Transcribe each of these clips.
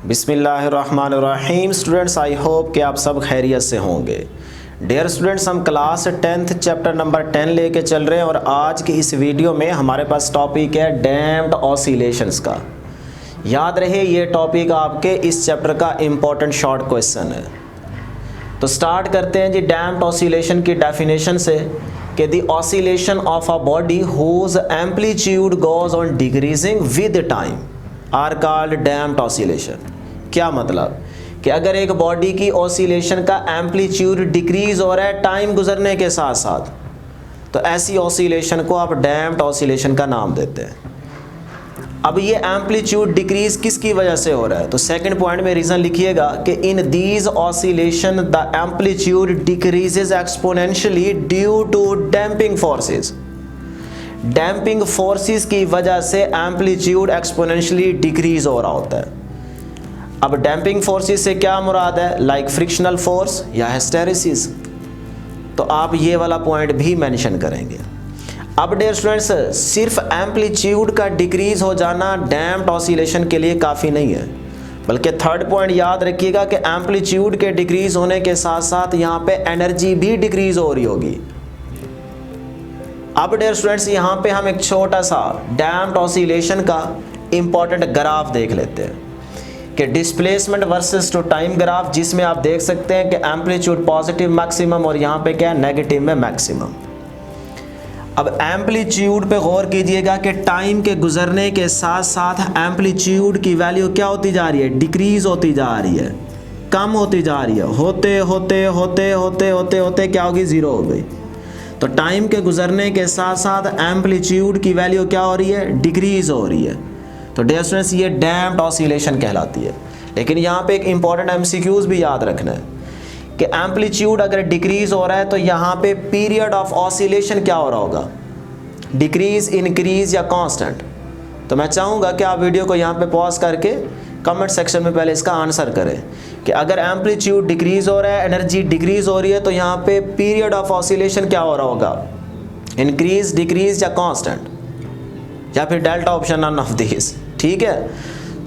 बिस्मिल्लाहिर्रहमानिर्रहीम। Students, I hope कि आप सब खैरियत से होंगे। डियर स्टूडेंट्स, हम क्लास 10th चैप्टर नंबर 10 लेके चल रहे हैं और आज की इस वीडियो में हमारे पास टॉपिक है डैम्प्ड ऑसिलेशंस का। याद रहे ये टॉपिक आपके इस चैप्टर का इम्पोर्टेंट शॉर्ट क्वेश्चन है। तो स्टार्ट करते हैं जी डैम्प्ड ऑसिलेशन की डेफिनेशन से कि the oscillation of a body whose amplitude goes on decreasing with time are called damped oscillation. क्या मतलब कि अगर एक बॉडी की ऑसिलेशन का एम्पलीट्यूड डिक्रीज हो रहा है टाइम गुजरने के साथ साथ, तो ऐसी ऑसिलेशन को आप डैम्प्ड ऑसिलेशन का नाम देते हैं। अब ये एम्पलीट्यूड डिक्रीज किसकी वजह से हो रहा है, तो सेकंड पॉइंट में रीजन लिखिएगा कि in these oscillation the amplitude decreases exponentially due to damping forces. Damping forces की वजह से एम्पलीट्यूड एक्सपोनेंशियली डिक्रीज हो रहा होता है। अब डैम्पिंग फोर्सेस से क्या मुराद है, लाइक फ्रिक्शनल फोर्स या हिस्टेरिसिस, तो आप ये वाला पॉइंट भी मेंशन करेंगे। अब डियर स्टूडेंट्स, सिर्फ एम्पलीट्यूड का डिक्रीज हो जाना डैम्प्ड ऑसिलेशन के लिए काफ़ी नहीं है, बल्कि थर्ड पॉइंट याद रखिएगा कि एम्पलीट्यूड के डिक्रीज होने के साथ साथ यहाँ पे एनर्जी भी डिक्रीज हो रही होगी। अब डियर स्टूडेंट्स, यहाँ पे हम एक छोटा सा डैम्प्ड ऑसिलेशन का इंपॉर्टेंट ग्राफ देख लेते हैं कि displacement versus two time graph, जिसमें आप देख सकते हैं कि एम्पलीट्यूड पॉजिटिव मैक्सिमम और यहाँ पे क्या है नेगेटिव में मैक्सिमम। अब एम्पलीट्यूड पे गौर कीजिएगा कि टाइम के गुजरने के साथ साथ एम्पलीट्यूड की वैल्यू क्या होती जा रही है, डिक्रीज होती जा रही है, कम होती जा रही है, होते होते होते होते होते होते क्या होगी, जीरो हो गई। तो टाइम के गुजरने के साथ साथ एम्पलीट्यूड की वैल्यू क्या हो रही है, डिक्रीज हो रही है। तो डियर स्टूडेंट्स, ये डैम्प्ड ऑसिलेशन कहलाती है। लेकिन यहाँ पे एक इंपॉर्टेंट एमसीक्यूज भी याद रखना है कि एम्पलीट्यूड अगर डिक्रीज हो रहा है तो यहाँ पे पीरियड ऑफ ऑसिलेशन क्या हो रहा होगा, डिक्रीज, इंक्रीज या कांस्टेंट। तो मैं चाहूँगा कि आप वीडियो को यहाँ पे पॉज करके कमेंट सेक्शन में पहले इसका आंसर करें कि अगर एम्पलीट्यूड डिक्रीज हो रहा है, एनर्जी डिक्रीज हो रही है, तो यहाँ पे पीरियड ऑफ ऑसिलेशन क्या हो रहा होगा, इंक्रीज, डिक्रीज या कांस्टेंट, या फिर delta option, none of this. ठीक है,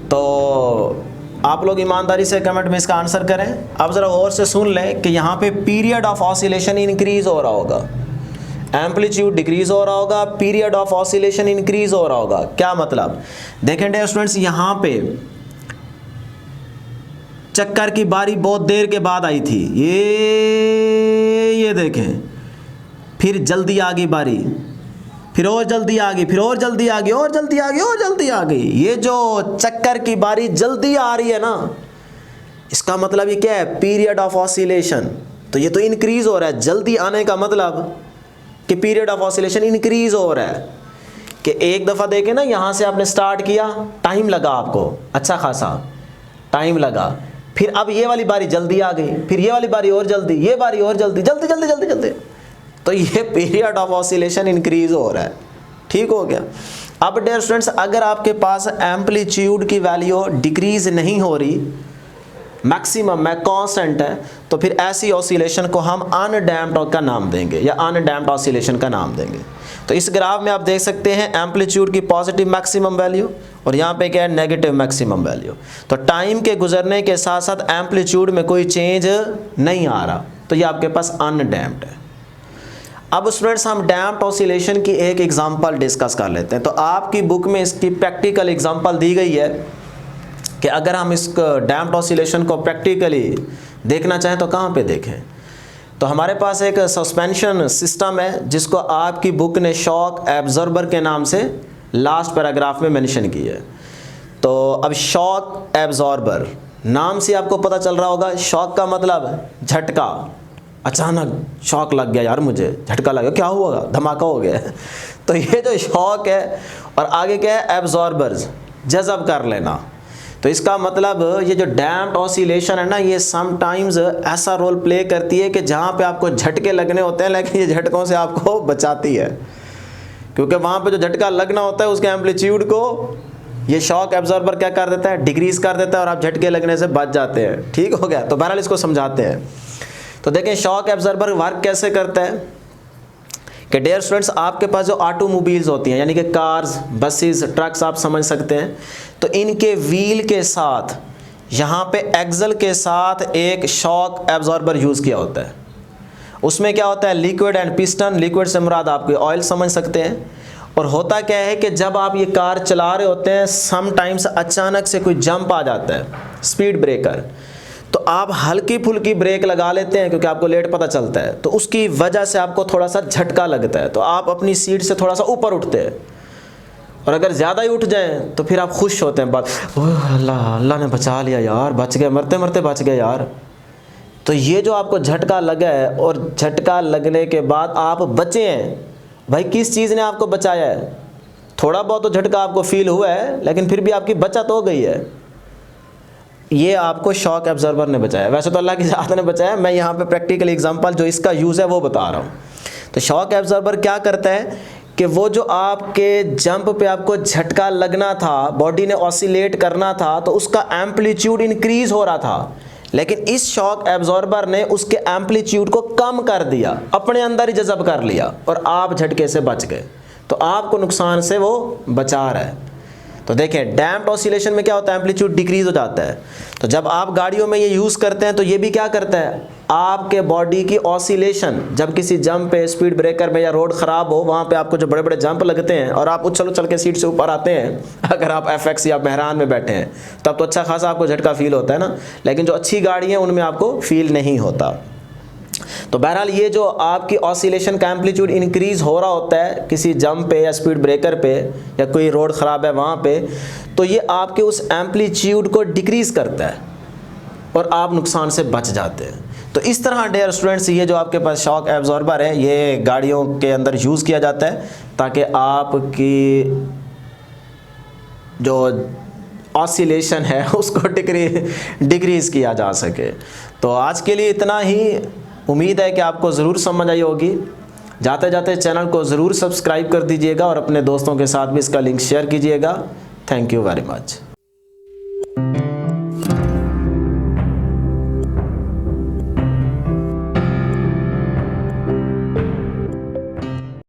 तो आप लोग ईमानदारी से कमेंट में इसका आंसर करें। अब ज़रा और से सुन लें कि यहाँ पे पीरियड ऑफ ऑसिलेशन इंक्रीज हो रहा होगा, एम्पलीट्यूड डिक्रीज हो रहा होगा, पीरियड ऑफ ऑसिलेशन इंक्रीज हो रहा होगा। क्या मतलब, देखें डियर स्टूडेंट्स, यहाँ पे चक्कर की बारी बहुत देर के बाद आई थी, ये देखें, फिर जल्दी आ गई बारी, फिर और जल्दी आ गई, फिर और जल्दी आ गई, और जल्दी आ गई, और जल्दी आ गई। ये जो चक्कर की बारी जल्दी आ रही है ना, इसका मतलब ये क्या है, पीरियड ऑफ ऑसिलेशन। तो ये तो इंक्रीज हो रहा है, जल्दी आने का मतलब कि पीरियड ऑफ ऑसिलेशन इंक्रीज हो रहा है। कि एक दफ़ा देखें ना, यहाँ से आपने स्टार्ट किया, टाइम लगा आपको अच्छा खासा टाइम लगा, फिर अब ये वाली बारी जल्दी आ गई, फिर ये वाली बारी और जल्दी, ये बारी और जल्दी, जल्दी जल्दी जल्दी जल्दी, तो ये पीरियड ऑफ ऑसिलेशन इंक्रीज हो रहा है। ठीक हो गया। अब डियर स्टूडेंट्स, अगर आपके पास एम्पलीट्यूड की वैल्यू डिक्रीज नहीं हो रही, मैक्सिमम में कांस्टेंट है, तो फिर ऐसी ऑसिलेशन को हम अनडैम्प्ड का नाम देंगे या अनडैम्प्ड ऑसिलेशन का नाम देंगे। तो इस ग्राफ में आप देख सकते हैं एम्पलीट्यूड की पॉजिटिव मैक्सिमम वैल्यू और यहाँ पे क्या है, नेगेटिव मैक्सिमम वैल्यू। तो टाइम के गुजरने के साथ साथ एम्पलीट्यूड में कोई चेंज नहीं आ रहा, तो ये आपके पास अनडैम्प्ड है। अब स्टूडेंट्स, हम डैम्प्ड ऑसिलेशन की एक एग्जांपल डिस्कस कर लेते हैं। तो आपकी बुक में इसकी प्रैक्टिकल एग्जांपल दी गई है कि अगर हम इस डैम्प्ड ऑसिलेशन को प्रैक्टिकली देखना चाहें तो कहाँ पे देखें। तो हमारे पास एक सस्पेंशन सिस्टम है जिसको आपकी बुक ने शॉक एब्जॉर्बर के नाम से लास्ट पैराग्राफ में मेंशन की है। तो अब शॉक एब्जॉर्बर नाम से आपको पता चल रहा होगा, शॉक का मतलब झटका, अचानक शॉक लग गया यार, मुझे झटका लगा, क्या हुआ, धमाका हो गया। तो ये जो शॉक है, और आगे क्या है, एब्जॉर्बर्स, जज़ब कर लेना। तो इसका मतलब ये जो डैम्प्ड ऑसिलेशन है ना, ये समटाइम्स ऐसा रोल प्ले करती है कि जहाँ पे आपको झटके लगने होते हैं, लेकिन ये झटकों से आपको बचाती है, क्योंकि वहाँ पे जो झटका लगना होता है उसके एम्पलीट्यूड को ये शॉक एब्जॉर्बर क्या कर देता है, डिक्रीज कर देता है, और आप झटके लगने से बच जाते हैं। ठीक हो गया। तो बहरहाल इसको समझाते हैं। तो देखें शॉक एब्जॉर्बर वर्क कैसे करता है कि डियर स्टूडेंट्स, आपके पास जो ऑटोमोबाइल्स होती हैं, यानी कि कार्स, बसेस, ट्रक्स आप समझ सकते हैं, तो इनके व्हील के साथ यहाँ पे एक्सल के साथ एक शॉक एब्जॉर्बर यूज़ किया होता है। उसमें क्या होता है, लिक्विड एंड पिस्टन, लिक्विड से मुराद आपके ऑयल समझ सकते हैं। और होता क्या है कि जब आप ये कार चला रहे होते हैं, समटाइम्स अचानक से कोई जंप आ जाता है, स्पीड ब्रेकर, तो आप हल्की फुल्की ब्रेक लगा लेते हैं क्योंकि आपको लेट पता चलता है, तो उसकी वजह से आपको थोड़ा सा झटका लगता है, तो आप अपनी सीट से थोड़ा सा ऊपर उठते हैं। और अगर ज़्यादा ही उठ जाएं तो फिर आप खुश होते हैं, बात ओह अल्लाह, अल्लाह ने बचा लिया यार, बच गए, मरते मरते बच गए यार। तो ये जो आपको झटका लगा है और झटका लगने के बाद आप बचे हैं, भाई किस चीज़ ने आपको बचाया है? थोड़ा बहुत तो झटका आपको फील हुआ है, लेकिन फिर भी आपकी बचत हो गई है। ये आपको शॉक एब्जॉर्बर ने बचाया। वैसे तो अल्लाह की ज़ात ने बचाया, मैं यहाँ पे प्रैक्टिकल एग्जांपल जो इसका यूज़ है वो बता रहा हूँ। तो शॉक एब्जॉर्बर क्या करता है कि वो जो आपके जंप पे आपको झटका लगना था, बॉडी ने ऑसिलेट करना था, तो उसका एम्पलीट्यूड इंक्रीज हो रहा था, लेकिन इस शॉक एब्जॉर्बर ने उसके एम्पलीट्यूड को कम कर दिया, अपने अंदर ही जज़ब कर लिया और आप झटके से बच गए। तो आपको नुकसान से वो बचा रहा है। तो देखें, डैम्प्ड ऑसिलेशन में क्या होता है, एम्पलीट्यूड डिक्रीज हो जाता है। तो जब आप गाड़ियों में ये यूज़ करते हैं तो ये भी क्या करता है, आपके बॉडी की ऑसिलेशन, जब किसी जंप पे, स्पीड ब्रेकर में या रोड ख़राब हो, वहाँ पे आपको जो बड़े बड़े जंप लगते हैं और आप उछल उछल के सीट से ऊपर आते हैं, अगर आप FX या मेहरान में बैठे हैं तब तो अच्छा खासा आपको झटका फील होता है ना, लेकिन जो अच्छी गाड़ी हैं उनमें आपको फील नहीं होता। तो बहरहाल ये जो आपकी ऑसिलेशन का एम्पलीट्यूड इंक्रीज़ हो रहा होता है किसी जंप पे या स्पीड ब्रेकर पे या कोई रोड ख़राब है वहाँ पे, तो ये आपके उस एम्पलीट्यूड को डिक्रीज़ करता है और आप नुकसान से बच जाते हैं। तो इस तरह डियर स्टूडेंट्स, ये जो आपके पास शॉक एब्जॉर्बर है, ये गाड़ियों के अंदर यूज़ किया जाता है ताकि आपकी जो ऑसिलेशन है उसको डिक्रीज़ किया जा सके। तो आज के लिए इतना ही। उम्मीद है कि आपको ज़रूर समझ आई होगी। जाते जाते चैनल को ज़रूर सब्सक्राइब कर दीजिएगा और अपने दोस्तों के साथ भी इसका लिंक शेयर कीजिएगा। Thank you very much.